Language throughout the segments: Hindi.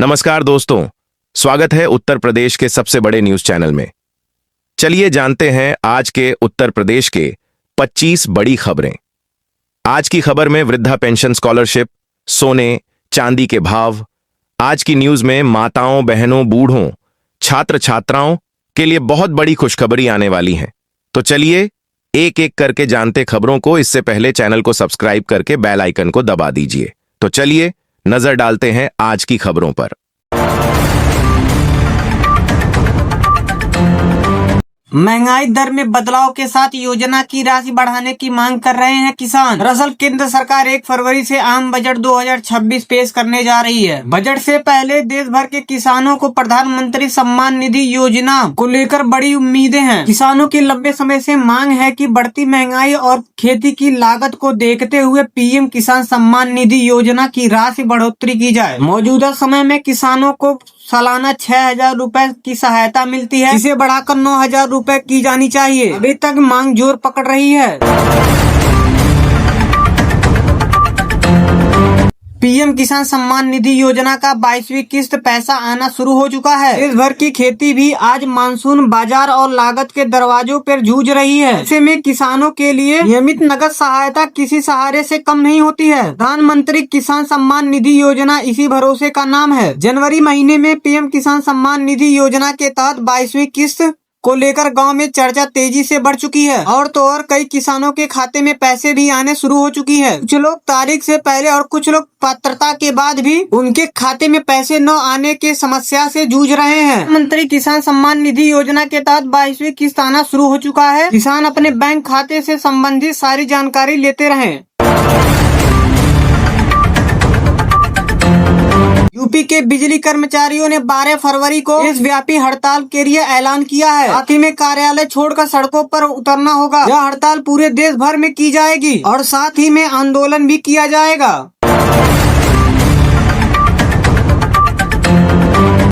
नमस्कार दोस्तों, स्वागत है उत्तर प्रदेश के सबसे बड़े न्यूज चैनल में। चलिए जानते हैं आज के उत्तर प्रदेश के 25 बड़ी खबरें। आज की खबर में वृद्धा पेंशन स्कॉलरशिप, सोने चांदी के भाव। आज की न्यूज में माताओं, बहनों, बूढ़ों, छात्र छात्राओं के लिए बहुत बड़ी खुशखबरी आने वाली है। तो चलिए एक एक करके जानते खबरों को। इससे पहले चैनल को सब्सक्राइब करके बेल आइकन को दबा दीजिए। तो चलिए नजर डालते हैं आज की खबरों पर। महंगाई दर में बदलाव के साथ योजना की राशि बढ़ाने की मांग कर रहे हैं किसान। दरअसल केंद्र सरकार 1 फरवरी से आम बजट 2026 पेश करने जा रही है। बजट से पहले देश भर के किसानों को प्रधानमंत्री सम्मान निधि योजना को लेकर बड़ी उम्मीदें हैं। किसानों की लंबे समय से मांग है कि बढ़ती महंगाई और खेती की लागत को देखते हुए पीएम किसान सम्मान निधि योजना की राशि बढ़ोतरी की जाए। मौजूदा समय में किसानों को सालाना 6,000 रुपए की सहायता मिलती है, इसे बढ़ाकर 9,000 रुपए की जानी चाहिए। अभी तक मांग जोर पकड़ रही है। पीएम किसान सम्मान निधि योजना का 22वीं किस्त पैसा आना शुरू हो चुका है। देश भर की खेती भी आज मानसून बाजार और लागत के दरवाजों पर जूझ रही है। ऐसे में किसानों के लिए नियमित नगद सहायता किसी सहारे से कम नहीं होती है। प्रधानमंत्री किसान सम्मान निधि योजना इसी भरोसे का नाम है। जनवरी महीने में पीएम किसान सम्मान निधि योजना के तहत 22वीं किस्त को लेकर गांव में चर्चा तेजी से बढ़ चुकी है। और तो और कई किसानों के खाते में पैसे भी आने शुरू हो चुकी है। कुछ लोग तारीख से पहले और कुछ लोग पात्रता के बाद भी उनके खाते में पैसे न आने के समस्या से जूझ रहे हैं। प्रधानमंत्री किसान सम्मान निधि योजना के तहत 22वीं किस्त आना शुरू हो चुका है। किसान अपने बैंक खाते से संबंधित सारी जानकारी लेते रहें। यूपी के बिजली कर्मचारियों ने 12 फरवरी को देशव्यापी हड़ताल के लिए ऐलान किया है। साथ ही में कार्यालय छोड़कर सड़कों पर उतरना होगा। यह हड़ताल पूरे देश भर में की जाएगी और साथ ही में आंदोलन भी किया जाएगा।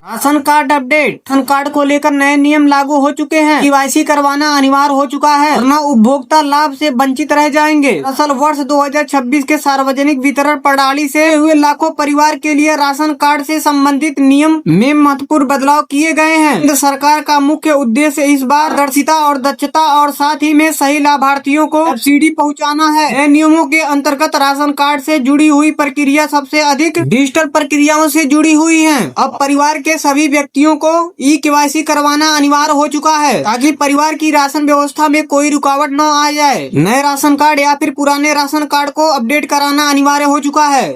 Ration card update. Ration card को लेकर नए नियम लागू हो चुके हैं। केवाईसी करवाना अनिवार्य हो चुका है, वरना उपभोक्ता लाभ से वंचित रह जाएंगे। दरअसल वर्ष 2026 के सार्वजनिक वितरण प्रणाली से हुए लाखों परिवार के लिए राशन कार्ड से संबंधित नियम में महत्वपूर्ण बदलाव किए गए हैं। केंद्र सरकार का मुख्य उद्देश्य इस बार पारदर्शिता और दक्षता और साथ ही में सही लाभार्थियों को सब्सिडी पहुँचाना है। नए नियमों के अंतर्गत राशन कार्ड से जुड़ी हुई प्रक्रिया सबसे अधिक डिजिटल प्रक्रियाओं से जुड़ी हुई है। अब परिवार के सभी व्यक्तियों को केवाईसी करवाना अनिवार्य हो चुका है, ताकि परिवार की राशन व्यवस्था में कोई रुकावट न आ जाए। नए राशन कार्ड या फिर पुराने राशन कार्ड को अपडेट कराना अनिवार्य हो चुका है।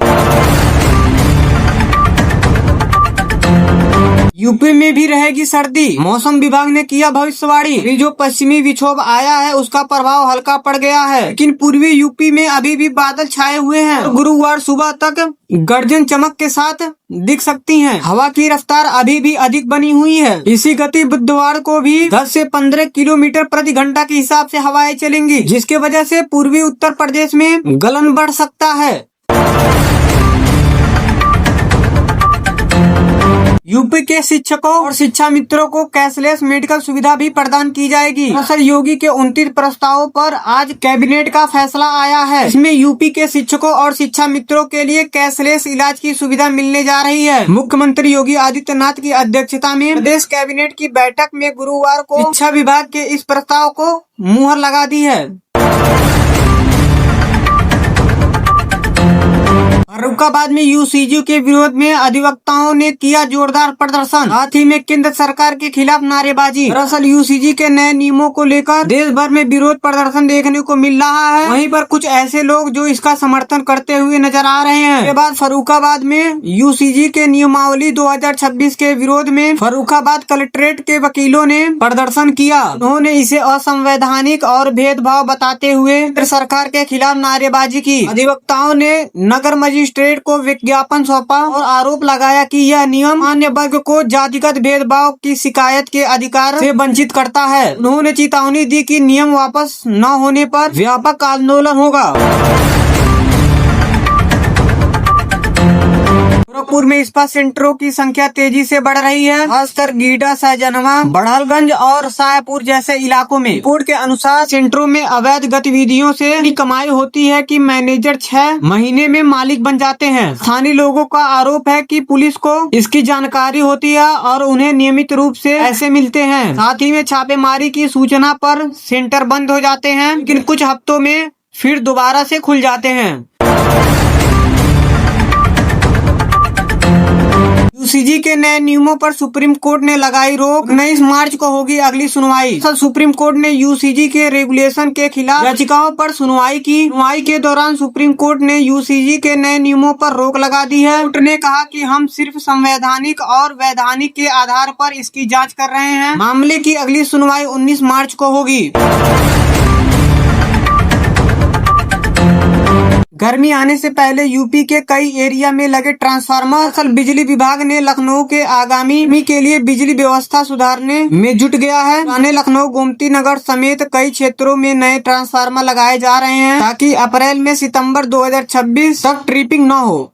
यूपी में भी रहेगी सर्दी। मौसम विभाग ने किया भविष्यवाणी। अभी जो पश्चिमी विक्षोभ आया है उसका प्रभाव हल्का पड़ गया है, लेकिन पूर्वी यूपी में अभी भी बादल छाए हुए हैं और गुरुवार सुबह तक गर्जन चमक के साथ दिख सकती हैं। हवा की रफ्तार अभी भी अधिक बनी हुई है। इसी गति बुधवार को भी 10 से 15 किलोमीटर प्रति घंटा के हिसाब से हवाएं चलेंगी, जिसके वजह से पूर्वी उत्तर प्रदेश में गलन बढ़ सकता है। यूपी के शिक्षकों और शिक्षा मित्रों को कैशलेस मेडिकल सुविधा भी प्रदान की जाएगी। दरअसल योगी के 29 प्रस्तावों पर आज कैबिनेट का फैसला आया है। इसमें यूपी के शिक्षकों और शिक्षा मित्रों के लिए कैशलेस इलाज की सुविधा मिलने जा रही है। मुख्यमंत्री योगी आदित्यनाथ की अध्यक्षता में प्रदेश कैबिनेट की बैठक में गुरुवार को शिक्षा विभाग के इस प्रस्ताव को मुहर लगा दी है। फर्रुखाबाद में यूसीजी के विरोध में अधिवक्ताओं ने किया जोरदार प्रदर्शन, साथ ही में केंद्र सरकार के खिलाफ नारेबाजी। दरअसल यूसीजी के नए नियमों को लेकर देश भर में विरोध प्रदर्शन देखने को मिल रहा है। वहीं पर कुछ ऐसे लोग जो इसका समर्थन करते हुए नजर आ रहे हैं। इसके बाद फर्रुखाबाद में यूसीजी के नियमावली 2026 के विरोध में फर्रुखाबाद कलेक्ट्रेट के वकीलों ने प्रदर्शन किया। उन्होंने इसे असंवैधानिक और भेदभाव बताते हुए केंद्र सरकार के खिलाफ नारेबाजी की। अधिवक्ताओं ने नगर मजिस्ट्रेट को विज्ञापन सौंपा और आरोप लगाया कि यह नियम अन्य वर्ग को जातिगत भेदभाव की शिकायत के अधिकार से वंचित करता है। उन्होंने चेतावनी दी कि नियम वापस न होने पर व्यापक आंदोलन होगा। गोरखपुर में इस्पात सेंटरों की संख्या तेजी से बढ़ रही है, खासकर गीडा, सहजनवा, बड़हलगंज और शाहपुर जैसे इलाकों में। रिपोर्ट के अनुसार सेंटरों में अवैध गतिविधियों से इतनी कमाई होती है कि मैनेजर 6 महीने में मालिक बन जाते हैं। स्थानीय लोगों का आरोप है कि पुलिस को इसकी जानकारी होती है और उन्हें नियमित रूप से ऐसे मिलते हैं। साथ ही में छापेमारी की सूचना पर सेंटर बंद हो जाते हैं, लेकिन कुछ हफ्तों में फिर दोबारा से खुल जाते हैं। यूसीजी के नए नियमों पर सुप्रीम कोर्ट ने लगाई रोक। 19 मार्च को होगी अगली सुनवाई। सुप्रीम कोर्ट ने यूसीजी के रेगुलेशन के खिलाफ याचिकाओं पर सुनवाई की। सुनवाई के दौरान सुप्रीम कोर्ट ने यूसीजी के नए नियमों पर रोक लगा दी है। कोर्ट ने कहा कि हम सिर्फ संवैधानिक और वैधानिक के आधार पर इसकी जाँच कर रहे हैं। मामले की अगली सुनवाई 19 मार्च को होगी। गर्मी आने से पहले यूपी के कई एरिया में लगे ट्रांसफार्मर। कल बिजली विभाग ने लखनऊ के आगामी के लिए बिजली व्यवस्था सुधारने में जुट गया है। पुराने लखनऊ, गोमती नगर समेत कई क्षेत्रों में नए ट्रांसफार्मर लगाए जा रहे हैं ताकि अप्रैल में सितंबर 2026 तक ट्रिपिंग न हो।